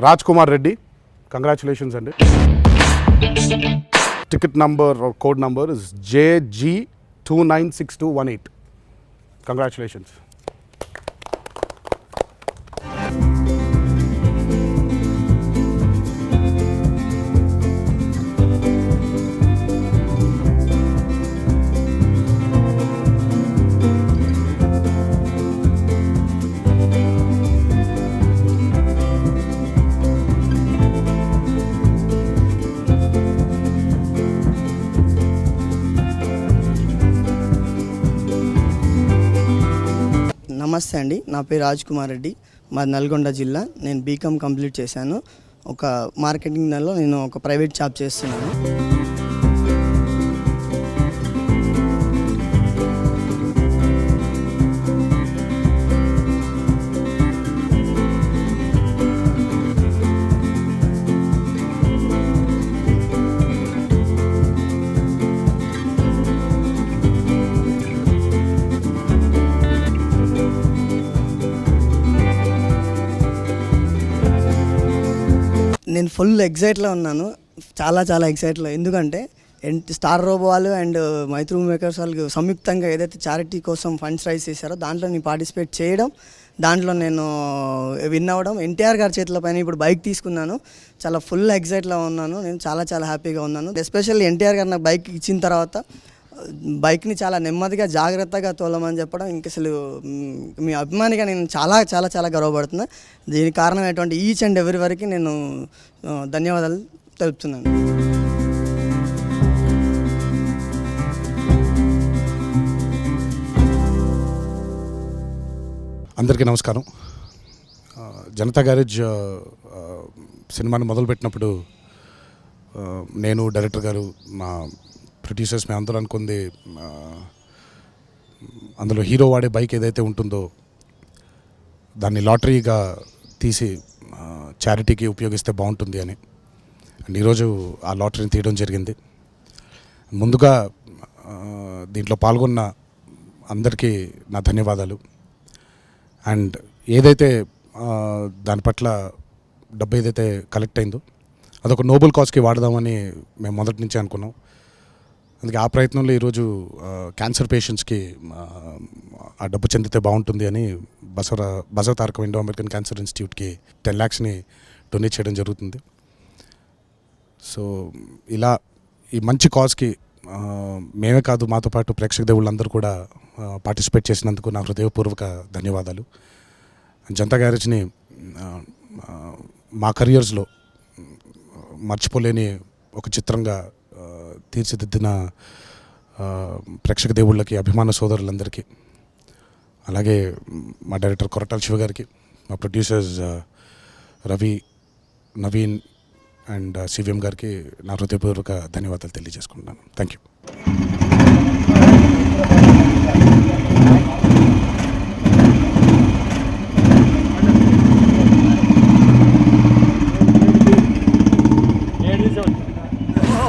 Raj Kumar Reddy, congratulations and ticket number or code number is JG296218. Congratulations. నమస్తే అండి, నా పేరు రాజ్ కుమార్ రెడ్డి, మాది నల్గొండ జిల్లా. నేను బీకామ్ కంప్లీట్ చేశాను. ఒక మార్కెటింగ్ నెలలో నేను ఒక ప్రైవేట్ జాబ్ చేస్తున్నాను. నేను ఫుల్ ఎగ్జైట్లో ఉన్నాను, చాలా ఎగ్జైట్లో. ఎందుకంటే స్టార్ రోబో వాళ్ళు అండ్ మైత్రి మేకర్స్ వాళ్ళు సంయుక్తంగా ఏదైతే చారిటీ కోసం ఫండ్స్ రైజ్ చేశారో దాంట్లో నేను పార్టిసిపేట్ చేయడం, దాంట్లో నేను విన్ అవ్వడం, ఎన్టీఆర్ గారి చేతుల పైన ఇప్పుడు బైక్ తీసుకున్నాను. చాలా ఫుల్ ఎగ్జైట్లో ఉన్నాను. నేను చాలా హ్యాపీగా ఉన్నాను. ఎస్పెషల్లీ ఎన్టీఆర్ గారు నాకు బైక్ ఇచ్చిన తర్వాత బైక్ని చాలా నెమ్మదిగా జాగ్రత్తగా తోలమని చెప్పడం, ఇంక అసలు మీ అభిమానిగా నేను చాలా గర్వపడుతున్నా. దీనికి కారణమైనటువంటి ఈచ్ అండ్ ఎవరి వరకు నేను ధన్యవాదాలు తెలుపుతున్నాను. అందరికీ నమస్కారం. జనతా గ్యారేజ్ సినిమాని మొదలుపెట్టినప్పుడు నేను, డైరెక్టర్ గారు, మా ప్రొడ్యూసర్స్ మేము అందరూ అనుకుంది అందులో హీరో వాడే బైక్ ఏదైతే ఉంటుందో దాన్ని లాటరీగా తీసి చారిటీకి ఉపయోగిస్తే బాగుంటుంది అని. అండ్ ఈరోజు ఆ లాటరీని తీయడం జరిగింది. ముందుగా దీంట్లో పాల్గొన్న అందరికీ నా ధన్యవాదాలు. అండ్ ఏదైతే దాని పట్ల డబ్బు ఏదైతే కలెక్ట్ అయిందో అదొక నోబెల్ కాజ్కి వాడదామని మేము మొదటి నుంచే అనుకున్నాం. అందుకే ఆ ప్రయత్నంలో ఈరోజు క్యాన్సర్ పేషెంట్స్కి ఆ డబ్బు చెందితే బాగుంటుంది అని Basavatarakam Indo American cancer ఇన్స్టిట్యూట్కి 10 lakhsని డొనేట్ చేయడం జరుగుతుంది. సో ఇలా ఈ మంచి కాజ్కి మేమే కాదు, మాతో పాటు ప్రేక్షక దేవుళ్ళందరూ కూడా పార్టిసిపేట్ చేసినందుకు నా హృదయపూర్వక ధన్యవాదాలు. జనతా గ్యారేజ్ని మా కెరియర్స్లో మర్చిపోలేని ఒక చిత్రంగా తీర్చిదిద్దిన ప్రేక్షక దేవుళ్ళకి, అభిమాన సోదరులందరికీ, అలాగే మా డైరెక్టర్ కొరటాల శివ గారికి, మా producers Ravi, Naveen and CVM గారికి నా హృదయపూర్వక ధన్యవాదాలు తెలియజేసుకుంటున్నాను. Thank you.